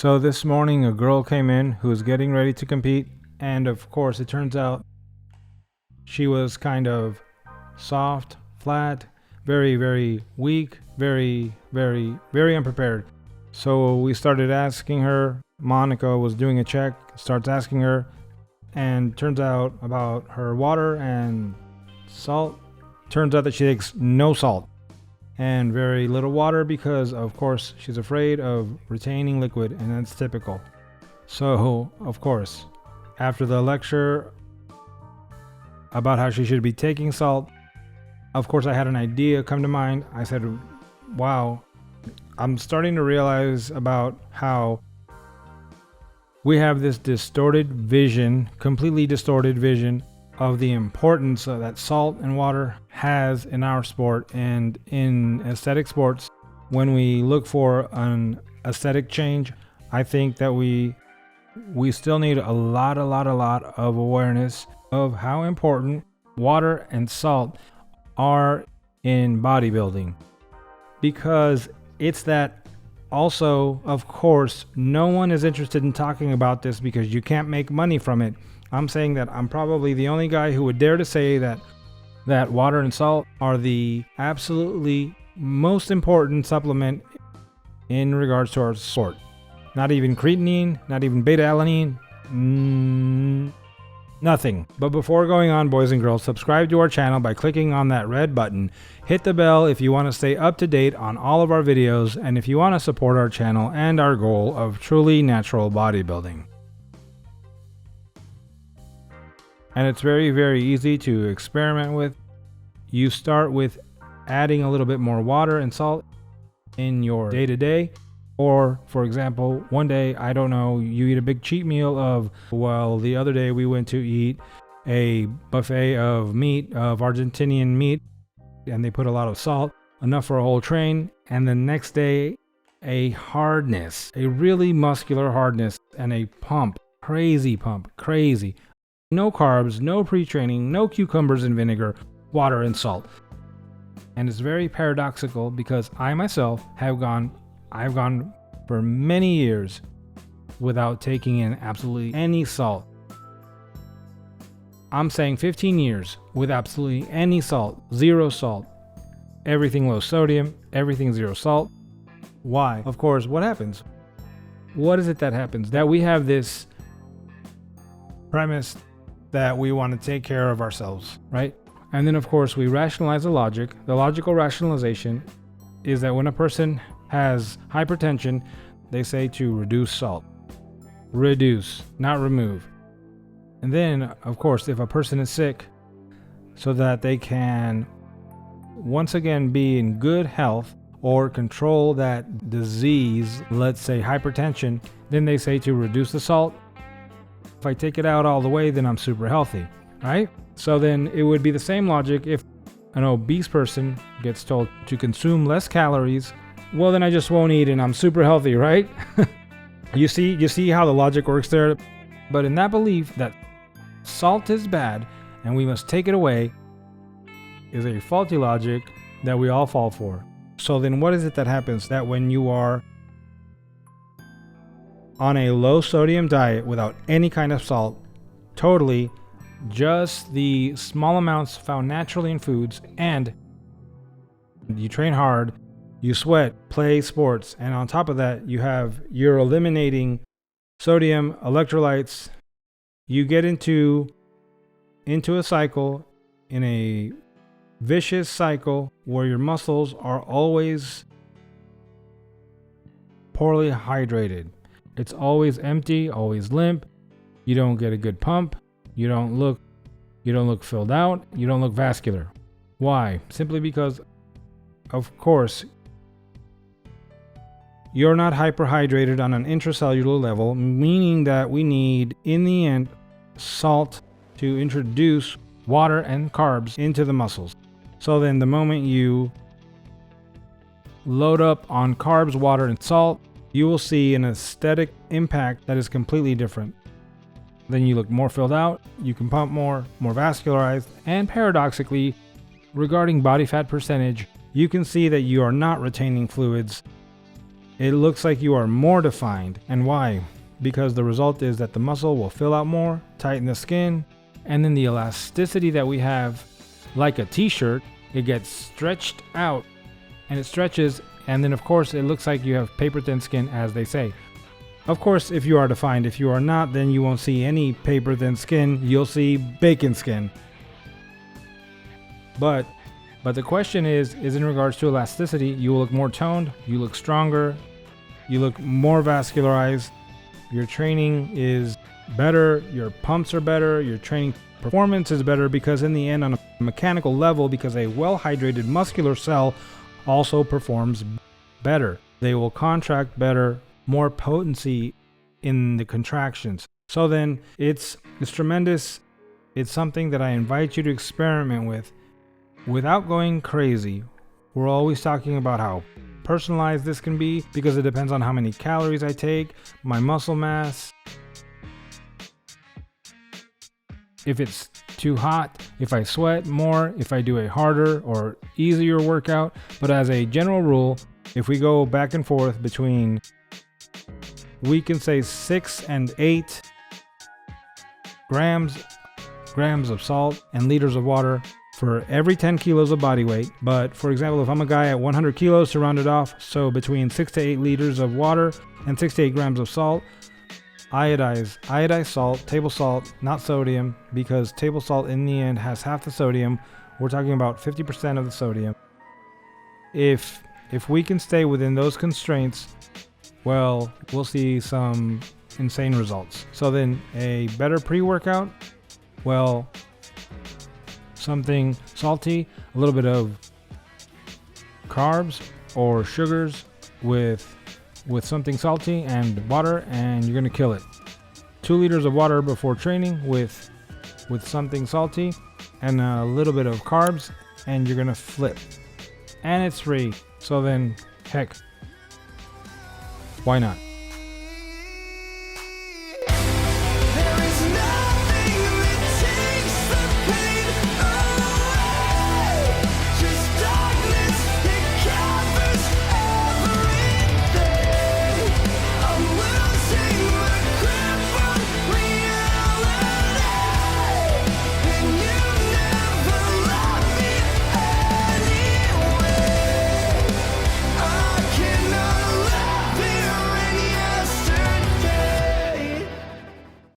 So this morning a girl came in who was getting ready to compete, and of course it turns out she was kind of soft, flat, very, very weak, very, very, very unprepared. So we started asking her. Monica was doing a check, starts asking her, and turns out about her water and salt. Turns out that she takes no salt and very little water because, of course, she's afraid of retaining liquid, and that's typical. So, of course, after the lecture about how she should be taking salt, of course, I had an idea come to mind. I said, wow, I'm starting to realize about how we have this distorted vision, completely distorted vision of the importance that salt and water has in our sport and in aesthetic sports. When we look for an aesthetic change, I think that we still need a lot of awareness of how important water and salt are in bodybuilding, because it's that. Also, of course, no one is interested in talking about this because you can't make money from it. I'm saying that I'm probably the only guy who would dare to say that water and salt are the absolutely most important supplement in regards to our sport. Not even creatinine, not even beta-alanine, nothing. But before going on, boys and girls, subscribe to our channel by clicking on that red button. Hit the bell if you want to stay up to date on all of our videos, and if you want to support our channel and our goal of truly natural bodybuilding. And it's very, very easy to experiment with. You start with adding a little bit more water and salt in your day-to-day. Or, for example, one day, I don't know, you eat a big cheat meal of, well, the other day we went to eat a buffet of meat, of Argentinian meat, and they put a lot of salt, enough for a whole train. And the next day, a hardness, a really muscular hardness, and a pump, crazy. No carbs, no pre-training, no cucumbers and vinegar, water and salt. And it's very paradoxical because I myself I've gone for many years without taking in absolutely any salt. I'm saying 15 years with absolutely any salt, zero salt, everything low sodium, everything zero salt. Why? Of course, what happens? What is it that happens? That we have this premise that we want to take care of ourselves, right? And then, of course, we rationalize the logic. The logical rationalization is that when a person has hypertension, they say to reduce salt. Reduce, not remove. And then, of course, if a person is sick, so that they can once again be in good health or control that disease, let's say hypertension, then they say to reduce the salt. If I take it out all the way, then I'm super healthy, right? So then it would be the same logic if an obese person gets told to consume less calories. Well, then I just won't eat and I'm super healthy, right? You see how the logic works there? But in that belief that salt is bad and we must take it away is a faulty logic that we all fall for. So then what is it that happens? That when you are on a low sodium diet without any kind of salt, totally just the small amounts found naturally in foods, and you train hard, you sweat, play sports, and on top of that, you're eliminating sodium, electrolytes. You get into a cycle, in a vicious cycle where your muscles are always poorly hydrated. It's always empty, always limp. You don't get a good pump. You don't look filled out. You don't look vascular. Why? Simply because, of course, you're not hyperhydrated on an intracellular level, meaning that we need, in the end, salt to introduce water and carbs into the muscles. So then the moment you load up on carbs, water, and salt, you will see an aesthetic impact that is completely different. Then you look more filled out, you can pump more vascularized, and paradoxically, regarding body fat percentage, you can see that you are not retaining fluids it looks like you are more defined. And why? Because the result is that the muscle will fill out more, tighten the skin, and then the elasticity that we have, like a t-shirt, it gets stretched out and it stretches, and then of course it looks like you have paper thin skin, as they say. Of course, if you are defined. If you are not, then you won't see any paper thin skin, you'll see bacon skin. But the question is in regards to elasticity, you will look more toned, you look stronger, you look more vascularized, your training is better, your pumps are better, your training performance is better, because in the end, on a mechanical level, because a well-hydrated muscular cell also performs better. They will contract better, more potency in the contractions. So then it's tremendous. It's something that I invite you to experiment with without going crazy. We're always talking about how personalized this can be, because it depends on how many calories I take, my muscle mass, if it's too hot, if I sweat more, if I do a harder or easier workout. But as a general rule, if we go back and forth between, we can say 6 and 8 grams of salt and liters of water for every 10 kilos of body weight. But for example, if I'm a guy at 100 kilos, to round it off, so between 6 to 8 liters of water and 6 to 8 grams of salt, iodized salt, table salt, not sodium, because table salt in the end has half the sodium. We're talking about 50% of the sodium. If we can stay within those constraints, well, we'll see some insane results. So then a better pre-workout, well, something salty, a little bit of carbs or sugars with something salty and water, and you're gonna kill it. 2 liters of water before training with something salty and a little bit of carbs, and you're gonna flip. And it's free. So then, heck, why not?